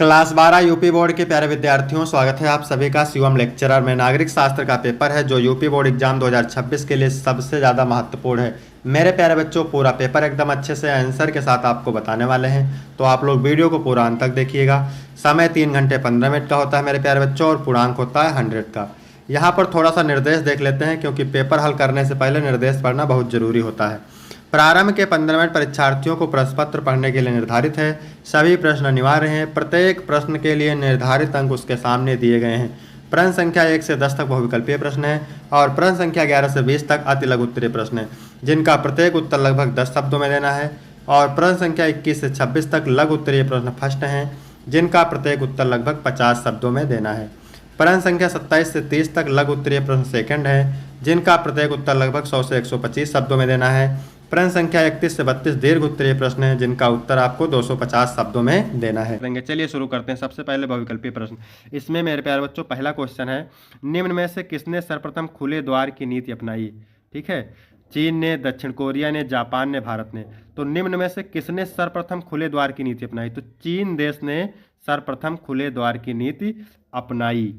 Class 12 UP board के प्यारे विद्यार्थियों, स्वागत है आप सभी का शिवम लेक्चरर में। नागरिक शास्त्र का पेपर है जो यूपी बोर्ड एग्जाम 2026 के लिए सबसे ज़्यादा महत्वपूर्ण है। मेरे प्यारे बच्चों, पूरा पेपर एकदम अच्छे से आंसर के साथ आपको बताने वाले हैं, तो आप लोग वीडियो को पूरा अंत तक देखिएगा। समय 3 घंटे 15 मिनट का होता है मेरे प्यारे बच्चों, और पूर्णांक होता है 100 का। यहाँ पर थोड़ा सा निर्देश देख लेते हैं, क्योंकि पेपर हल करने से पहले निर्देश पढ़ना बहुत ज़रूरी होता है। प्रारंभ के 15 मिनट परीक्षार्थियों को प्रश्न पत्र पढ़ने के लिए निर्धारित है। सभी प्रश्न अनिवार्य हैं। प्रत्येक प्रश्न के लिए निर्धारित अंक उसके सामने दिए गए हैं। प्रश्न संख्या 1 से 10 तक बहुविकल्पीय प्रश्न है, और प्रश्न संख्या 11 से 20 तक अति लघु उत्तरीय प्रश्न है, जिनका प्रत्येक उत्तर लगभग 10 शब्दों में देना है। और प्रश्न संख्या 21 से 26 तक लघु उत्तरीय प्रश्न फर्स्ट हैं, जिनका प्रत्येक उत्तर लगभग 50 शब्दों में देना है। प्रश्न संख्या 27 से 30 तक लघु उत्तरीय प्रश्न सेकंड है, जिनका प्रत्येक उत्तर लगभग 100 से 125 शब्दों में देना है। प्रश्न संख्या 31 से 32 दीर्घ उत्तरीय प्रश्न है, जिनका उत्तर आपको 250 शब्दों में देना है। चलिए शुरू करते हैं। सबसे पहले बहुविकल्पीय प्रश्न। इसमें मेरे प्यारे बच्चों पहला क्वेश्चन है, निम्न में से किसने सर्वप्रथम खुले द्वार की नीति अपनाई? ठीक है, चीन ने, दक्षिण कोरिया ने, जापान ने, भारत ने। तो निम्न में से किसने सर्वप्रथम खुले द्वार की नीति अपनाई? तो चीन देश ने सर्वप्रथम खुले द्वार की नीति अपनाई।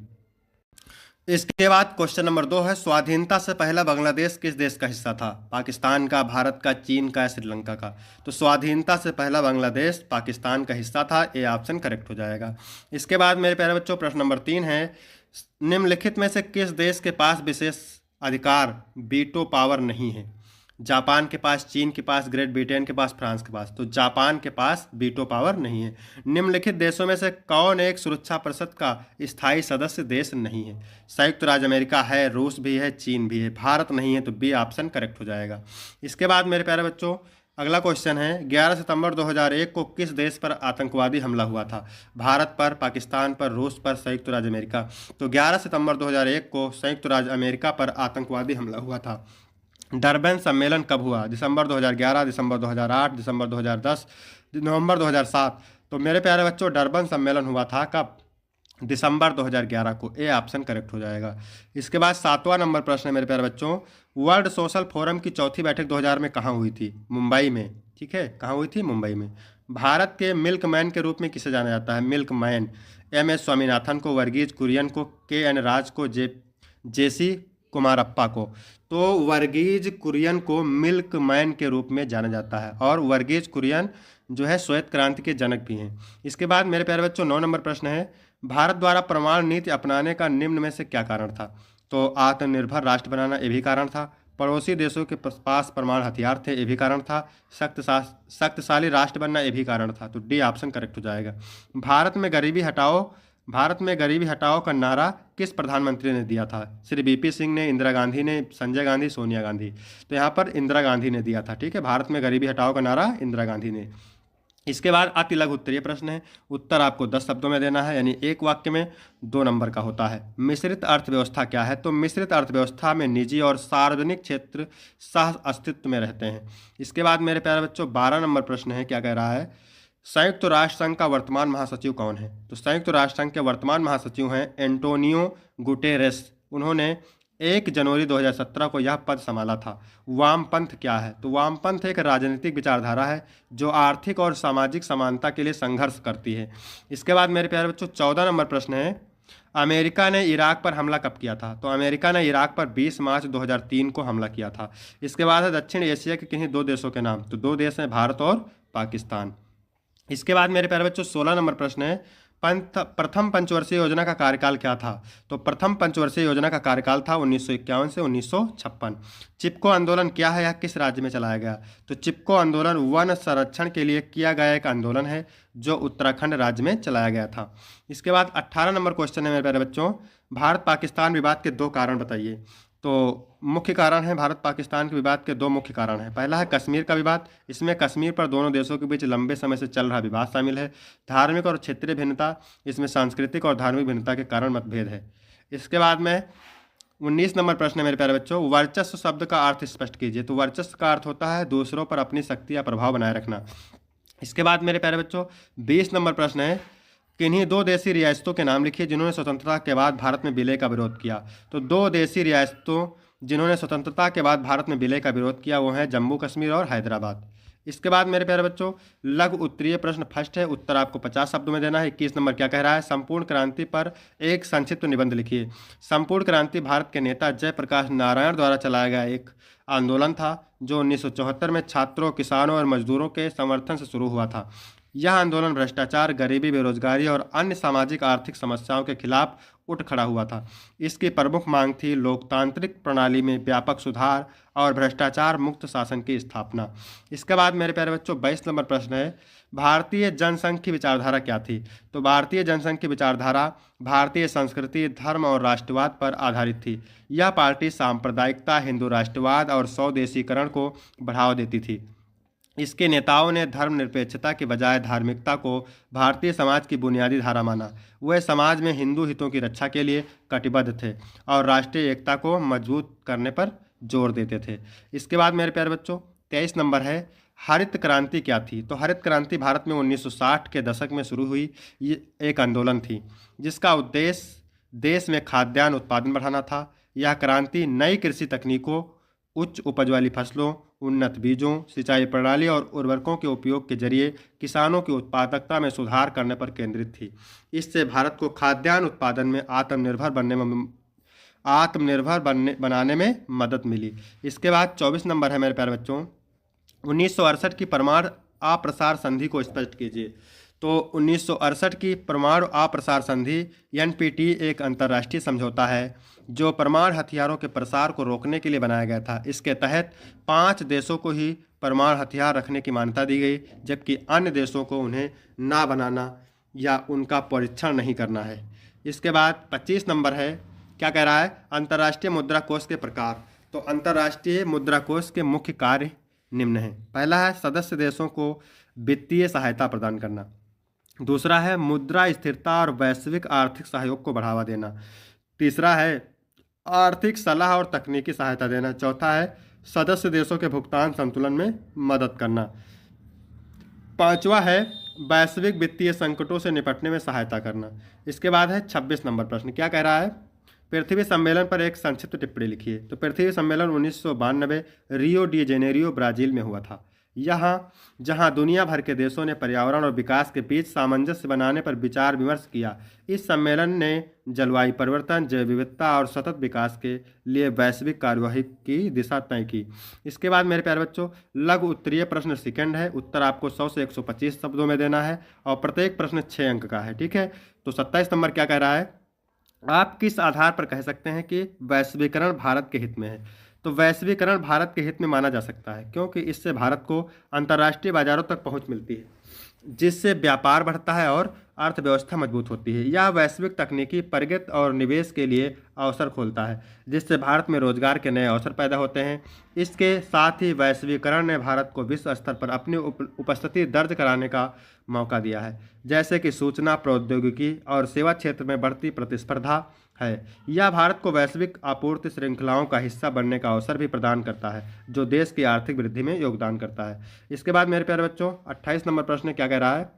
इसके बाद क्वेश्चन नंबर 2 है, स्वाधीनता से पहला बांग्लादेश किस देश का हिस्सा था? पाकिस्तान का, भारत का, चीन का, श्रीलंका का? तो स्वाधीनता से पहला बांग्लादेश पाकिस्तान का हिस्सा था। ए ऑप्शन करेक्ट हो जाएगा। इसके बाद मेरे प्यारे बच्चों प्रश्न नंबर 3 है, निम्नलिखित में से किस देश के पास विशेष अधिकार वीटो पावर नहीं है? जापान के पास, चीन के पास, ग्रेट ब्रिटेन के पास, फ्रांस के पास। तो जापान के पास वीटो पावर नहीं है। निम्नलिखित देशों में से कौन एक सुरक्षा परिषद का स्थायी सदस्य देश नहीं है? संयुक्त राज्य अमेरिका है, रूस भी है, चीन भी है, भारत नहीं है। तो बी ऑप्शन करेक्ट हो जाएगा। इसके बाद मेरे प्यारे बच्चों अगला क्वेश्चन है, 11 सितंबर 2001 को किस देश पर आतंकवादी हमला हुआ था? भारत पर, पाकिस्तान पर, रूस पर, संयुक्त राज्य अमेरिका? तो 11 सितंबर 2001 को संयुक्त राज्य अमेरिका पर आतंकवादी हमला हुआ था। डरबन सम्मेलन कब हुआ? दिसंबर 2011, दिसंबर 2008, दिसंबर 2010, नवंबर 2007। तो मेरे प्यारे बच्चों डरबन सम्मेलन हुआ था कब? दिसंबर 2011 को। ए ऑप्शन करेक्ट हो जाएगा। इसके बाद 7वां नंबर प्रश्न है मेरे प्यारे बच्चों, वर्ल्ड सोशल फोरम की चौथी बैठक 2000 में कहाँ हुई थी? मुंबई में। ठीक है, कहाँ हुई थी? मुंबई में। भारत के मिल्क मैन के रूप में किसे जाना जाता है? मिल्क मैन MS स्वामीनाथन को, वर्गीज कुरियन को, KN राज को, JC कुमारप्पा को। तो वर्गीज कुरियन को मिल्क मैन के रूप में जाना जाता है, और वर्गीज कुरियन जो है श्वेत क्रांति के जनक भी हैं। इसके बाद मेरे प्यारे बच्चों 9 नंबर प्रश्न है, भारत द्वारा परमाणु नीति अपनाने का निम्न में से क्या कारण था? तो आत्मनिर्भर राष्ट्र बनाना, ये भी कारण था। पड़ोसी देशों के पास परमाणु हथियार थे, ये भी कारण था। शक्तिशाली राष्ट्र बनना, ये भी कारण था। तो डी ऑप्शन करेक्ट हो जाएगा। भारत में गरीबी हटाओ का नारा किस प्रधानमंत्री ने दिया था? श्री VP सिंह ने, इंदिरा गांधी ने, संजय गांधी, सोनिया गांधी? तो यहाँ पर इंदिरा गांधी ने दिया था। ठीक है, भारत में गरीबी हटाओ का नारा इंदिरा गांधी ने। इसके बाद अति लघु उत्तरीय प्रश्न है, उत्तर आपको 10 शब्दों में देना है, यानी एक वाक्य में 2 नंबर का होता है। मिश्रित अर्थव्यवस्था क्या है? तो मिश्रित अर्थव्यवस्था में निजी और सार्वजनिक क्षेत्र सह अस्तित्व में रहते हैं। इसके बाद मेरे प्यारे बच्चों 12 नंबर प्रश्न है, क्या कह रहा है, संयुक्त राष्ट्र संघ का वर्तमान महासचिव कौन है? तो संयुक्त राष्ट्र संघ के वर्तमान महासचिव हैं एंटोनियो गुटेरेस। उन्होंने 1 जनवरी 2017 को यह पद संभाला था। वामपंथ क्या है? तो वामपंथ एक राजनीतिक विचारधारा है जो आर्थिक और सामाजिक समानता के लिए संघर्ष करती है। इसके बाद मेरे प्यारे बच्चों 14 नंबर प्रश्न है, अमेरिका ने इराक पर हमला कब किया था? तो अमेरिका ने इराक पर 20 मार्च 2003 को हमला किया था। इसके बाद है दक्षिण एशिया के किन्हीं 2 देशों के नाम। तो 2 देश हैं, भारत और पाकिस्तान। इसके बाद मेरे प्यारे बच्चों 16 नंबर प्रश्न है, प्रथम पंचवर्षीय योजना का कार्यकाल क्या था? तो प्रथम पंचवर्षीय योजना का कार्यकाल था 1951 से 1956। चिपको आंदोलन क्या है? यह किस राज्य में चलाया गया? तो चिपको आंदोलन वन संरक्षण के लिए किया गया एक आंदोलन है, जो उत्तराखंड राज्य में चलाया गया था। इसके बाद 18 नंबर क्वेश्चन है मेरे प्यारे बच्चों, भारत पाकिस्तान विवाद के 2 कारण बताइए। तो मुख्य कारण है, भारत पाकिस्तान के विवाद के 2 मुख्य कारण हैं। पहला है कश्मीर का विवाद। इसमें कश्मीर पर दोनों देशों के बीच लंबे समय से चल रहा विवाद शामिल है। धार्मिक और क्षेत्रीय भिन्नता, इसमें सांस्कृतिक और धार्मिक भिन्नता के कारण मतभेद है। इसके बाद में 19 नंबर प्रश्न है मेरे प्यारे बच्चों, वर्चस्व शब्द का अर्थ स्पष्ट कीजिए। तो वर्चस्व का अर्थ होता है दूसरों पर अपनी शक्ति या प्रभाव बनाए रखना। इसके बाद मेरे प्यारे बच्चों 20 नंबर प्रश्न है, किन्हीं 2 देशी रियासतों के नाम लिखिए जिन्होंने स्वतंत्रता के बाद भारत में विलय का विरोध किया। तो 2 देशी रियासतों जिन्होंने स्वतंत्रता के बाद भारत में विलय का विरोध किया वो हैं जम्मू कश्मीर और हैदराबाद। इसके बाद मेरे प्यारे बच्चों लघु उत्तरीय प्रश्न फर्स्ट है, उत्तर आपको 50 शब्दों में देना है। 21 नंबर क्या कह रहा है, संपूर्ण क्रांति पर एक संक्षिप्त निबंध लिखिए। संपूर्ण क्रांति भारत के नेता जयप्रकाश नारायण द्वारा चलाया गया एक आंदोलन था जो 1974 में छात्रों, किसानों और मजदूरों के समर्थन से शुरू हुआ था। यह आंदोलन भ्रष्टाचार, गरीबी, बेरोजगारी और अन्य सामाजिक आर्थिक समस्याओं के खिलाफ उठ खड़ा हुआ था। इसकी प्रमुख मांग थी लोकतांत्रिक प्रणाली में व्यापक सुधार और भ्रष्टाचार मुक्त शासन की स्थापना। इसके बाद मेरे प्यारे बच्चों 22 नंबर प्रश्न है, भारतीय जनसंघ की विचारधारा क्या थी। तो भारतीय जनसंघ की विचारधारा भारतीय संस्कृति, धर्म और राष्ट्रवाद पर आधारित थी। यह पार्टी सांप्रदायिकता, हिंदू राष्ट्रवाद और स्वदेशीकरण को बढ़ावा देती थी। इसके नेताओं ने धर्मनिरपेक्षता के बजाय धार्मिकता को भारतीय समाज की बुनियादी धारा माना। वे समाज में हिंदू हितों की रक्षा के लिए कटिबद्ध थे और राष्ट्रीय एकता को मजबूत करने पर जोर देते थे। इसके बाद मेरे प्यारे बच्चों 23 नंबर है, हरित क्रांति क्या थी। तो हरित क्रांति भारत में 1960 के दशक में शुरू हुई ये एक आंदोलन थी जिसका उद्देश्य देश में खाद्यान्न उत्पादन बढ़ाना था। यह क्रांति नई कृषि तकनीकों, उच्च उपज वाली फसलों, उन्नत बीजों, सिंचाई प्रणाली और उर्वरकों के उपयोग के जरिए किसानों की उत्पादकता में सुधार करने पर केंद्रित थी। इससे भारत को खाद्यान्न उत्पादन में आत्मनिर्भर बनाने में मदद मिली। इसके बाद 24 नंबर है मेरे प्यारे बच्चों, 1968 की परमाणु अप्रसार संधि को स्पष्ट कीजिए। तो 1968 की परमाणु अप्रसार संधि एनपीटी एक अंतर्राष्ट्रीय समझौता है जो परमाणु हथियारों के प्रसार को रोकने के लिए बनाया गया था। इसके तहत 5 देशों को ही परमाणु हथियार रखने की मान्यता दी गई, जबकि अन्य देशों को उन्हें ना बनाना या उनका परीक्षण नहीं करना है। इसके बाद 25 नंबर है, क्या कह रहा है, अंतर्राष्ट्रीय मुद्रा कोष के प्रकार। तो अंतर्राष्ट्रीय मुद्रा कोष के मुख्य कार्य निम्न हैं। पहला है सदस्य देशों को वित्तीय सहायता प्रदान करना। दूसरा है मुद्रा स्थिरता और वैश्विक आर्थिक सहयोग को बढ़ावा देना। तीसरा है आर्थिक सलाह और तकनीकी सहायता देना। चौथा है सदस्य देशों के भुगतान संतुलन में मदद करना। पांचवा है वैश्विक वित्तीय संकटों से निपटने में सहायता करना। इसके बाद है 26 नंबर प्रश्न, क्या कह रहा है, पृथ्वी सम्मेलन पर एक संक्षिप्त टिप्पणी लिखिए। तो पृथ्वी सम्मेलन 1992 रियो डी जेनेरियो ब्राजील में हुआ था। यहाँ जहाँ दुनिया भर के देशों ने पर्यावरण और विकास के बीच सामंजस्य बनाने पर विचार विमर्श किया। इस सम्मेलन ने जलवायु परिवर्तन, जैव विविधता और सतत विकास के लिए वैश्विक कार्यवाही की दिशा तय की। इसके बाद मेरे प्यारे बच्चों लघु उत्तरीय प्रश्न सेकंड है, उत्तर आपको 100 से 125 शब्दों में देना है और प्रत्येक प्रश्न 6 अंक का है। ठीक है, तो 27 नंबर क्या कह रहा है, आप किस आधार पर कह सकते हैं कि वैश्वीकरण भारत के हित में है। तो वैश्वीकरण भारत के हित में माना जा सकता है क्योंकि इससे भारत को अंतर्राष्ट्रीय बाजारों तक पहुंच मिलती है, जिससे व्यापार बढ़ता है और अर्थव्यवस्था मजबूत होती है। यह वैश्विक तकनीकी प्रगति और निवेश के लिए अवसर खोलता है, जिससे भारत में रोजगार के नए अवसर पैदा होते हैं। इसके साथ ही वैश्वीकरण ने भारत को विश्व स्तर पर अपनी उपस्थिति दर्ज कराने का मौका दिया है, जैसे कि सूचना प्रौद्योगिकी और सेवा क्षेत्र में बढ़ती प्रतिस्पर्धा है। यह भारत को वैश्विक आपूर्ति श्रृंखलाओं का हिस्सा बनने का अवसर भी प्रदान करता है, जो देश की आर्थिक वृद्धि में योगदान करता है। इसके बाद मेरे प्यारे बच्चों 28 नंबर प्रश्न क्या कह रहा है,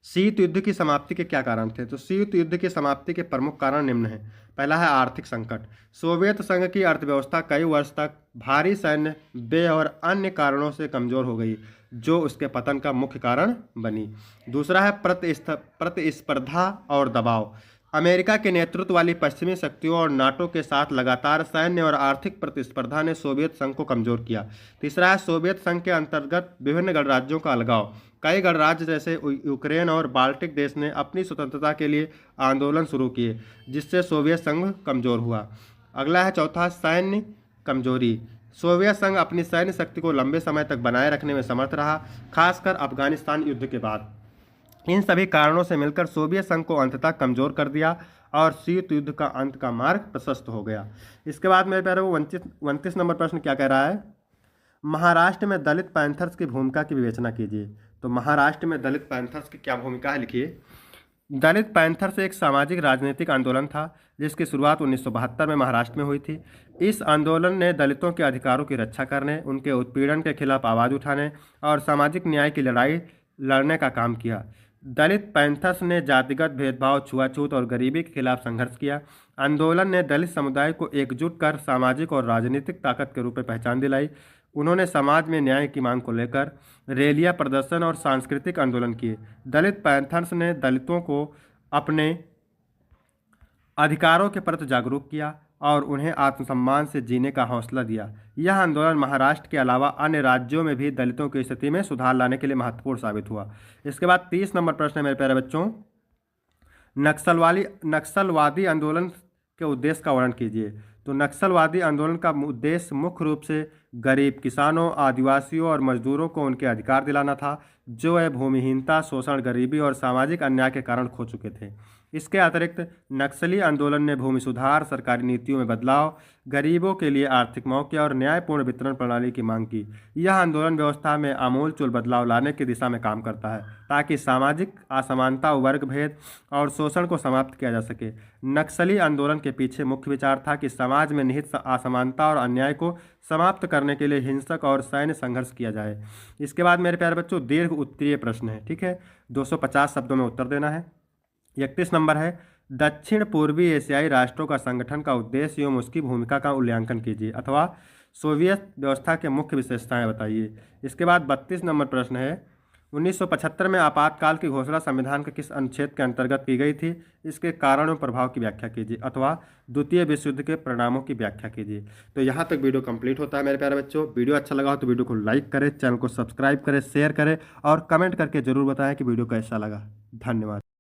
शीत युद्ध की समाप्ति के क्या कारण थे। तो शीत युद्ध की समाप्ति के प्रमुख कारण निम्न हैं। पहला है आर्थिक संकट। सोवियत संघ की अर्थव्यवस्था कई वर्ष तक भारी सैन्य व्यय और अन्य कारणों से कमजोर हो गई, जो उसके पतन का मुख्य कारण बनी। दूसरा है प्रतिस्पर्धा और दबाव। अमेरिका के नेतृत्व वाली पश्चिमी शक्तियों और नाटो के साथ लगातार सैन्य और आर्थिक प्रतिस्पर्धा ने सोवियत संघ को कमजोर किया। तीसरा है सोवियत संघ के अंतर्गत विभिन्न गणराज्यों का अलगाव। कई गणराज्य जैसे यूक्रेन और बाल्टिक देश ने अपनी स्वतंत्रता के लिए आंदोलन शुरू किए, जिससे सोवियत संघ कमजोर हुआ। अगला है चौथा सैन्य कमजोरी। सोवियत संघ अपनी सैन्य शक्ति को लंबे समय तक बनाए रखने में समर्थ रहा, खासकर अफगानिस्तान युद्ध के बाद। इन सभी कारणों से मिलकर सोवियत संघ को अंततः कमजोर कर दिया और शीत युद्ध का अंत का मार्ग प्रशस्त हो गया। इसके बाद मेरे प्यारे 29 नंबर प्रश्न क्या कह रहा है, महाराष्ट्र में दलित पैंथर्स की भूमिका की विवेचना कीजिए। तो महाराष्ट्र में दलित पैंथर्स की क्या भूमिका है, लिखिए। दलित पैंथर्स एक सामाजिक राजनीतिक आंदोलन था जिसकी शुरुआत 1972 में महाराष्ट्र में हुई थी। इस आंदोलन ने दलितों के अधिकारों की रक्षा करने, उनके उत्पीड़न के खिलाफ आवाज़ उठाने और सामाजिक न्याय की लड़ाई लड़ने का काम किया। दलित पैंथर्स ने जातिगत भेदभाव, छुआछूत और गरीबी के खिलाफ संघर्ष किया। आंदोलन ने दलित समुदाय को एकजुट कर सामाजिक और राजनीतिक ताकत के रूप में पहचान दिलाई। उन्होंने समाज में न्याय की मांग को लेकर रैलियां, प्रदर्शन और सांस्कृतिक आंदोलन किए। दलित पैंथर्स ने दलितों को अपने अधिकारों के प्रति जागरूक किया और उन्हें आत्मसम्मान से जीने का हौसला दिया। यह आंदोलन महाराष्ट्र के अलावा अन्य राज्यों में भी दलितों की स्थिति में सुधार लाने के लिए महत्वपूर्ण साबित हुआ। इसके बाद 30 नंबर प्रश्न है मेरे प्यारे बच्चों, नक्सलवादी आंदोलन के उद्देश्य का वर्णन कीजिए। तो नक्सलवादी आंदोलन का उद्देश्य मुख्य रूप से गरीब किसानों, आदिवासियों और मजदूरों को उनके अधिकार दिलाना था, जो वे भूमिहीनता, शोषण, गरीबी और सामाजिक अन्याय के कारण खो चुके थे। इसके अतिरिक्त नक्सली आंदोलन ने भूमि सुधार, सरकारी नीतियों में बदलाव, गरीबों के लिए आर्थिक मौके और न्यायपूर्ण वितरण प्रणाली की मांग की। यह आंदोलन व्यवस्था में आमूलचूल बदलाव लाने की दिशा में काम करता है, ताकि सामाजिक असमानता, वर्ग भेद और शोषण को समाप्त किया जा सके। नक्सली आंदोलन के पीछे मुख्य विचार था कि समाज में निहित असमानता और अन्याय को समाप्त करने के लिए हिंसक और सैन्य संघर्ष किया जाए। इसके बाद मेरे प्यारे बच्चों दीर्घ उत्तरीय प्रश्न है, ठीक है, 250 शब्दों में उत्तर देना है। 31 नंबर है, दक्षिण पूर्वी एशियाई राष्ट्रों का संगठन का उद्देश्य एवं उसकी भूमिका का मूल्यांकन कीजिए, अथवा सोवियत व्यवस्था के मुख्य विशेषताएं बताइए। इसके बाद 32 नंबर प्रश्न है, 1975 में आपातकाल की घोषणा संविधान के किस अनुच्छेद के अंतर्गत की गई थी? इसके कारण और प्रभाव की व्याख्या कीजिए, अथवा द्वितीय विश्व युद्ध के परिणामों की व्याख्या कीजिए। तो यहाँ तक वीडियो कंप्लीट होता है मेरे प्यारे बच्चों। वीडियो अच्छा लगा हो तो वीडियो को लाइक करें, चैनल को सब्सक्राइब करें, शेयर करें और कमेंट करके जरूर बताएं कि वीडियो कैसा लगा। धन्यवाद।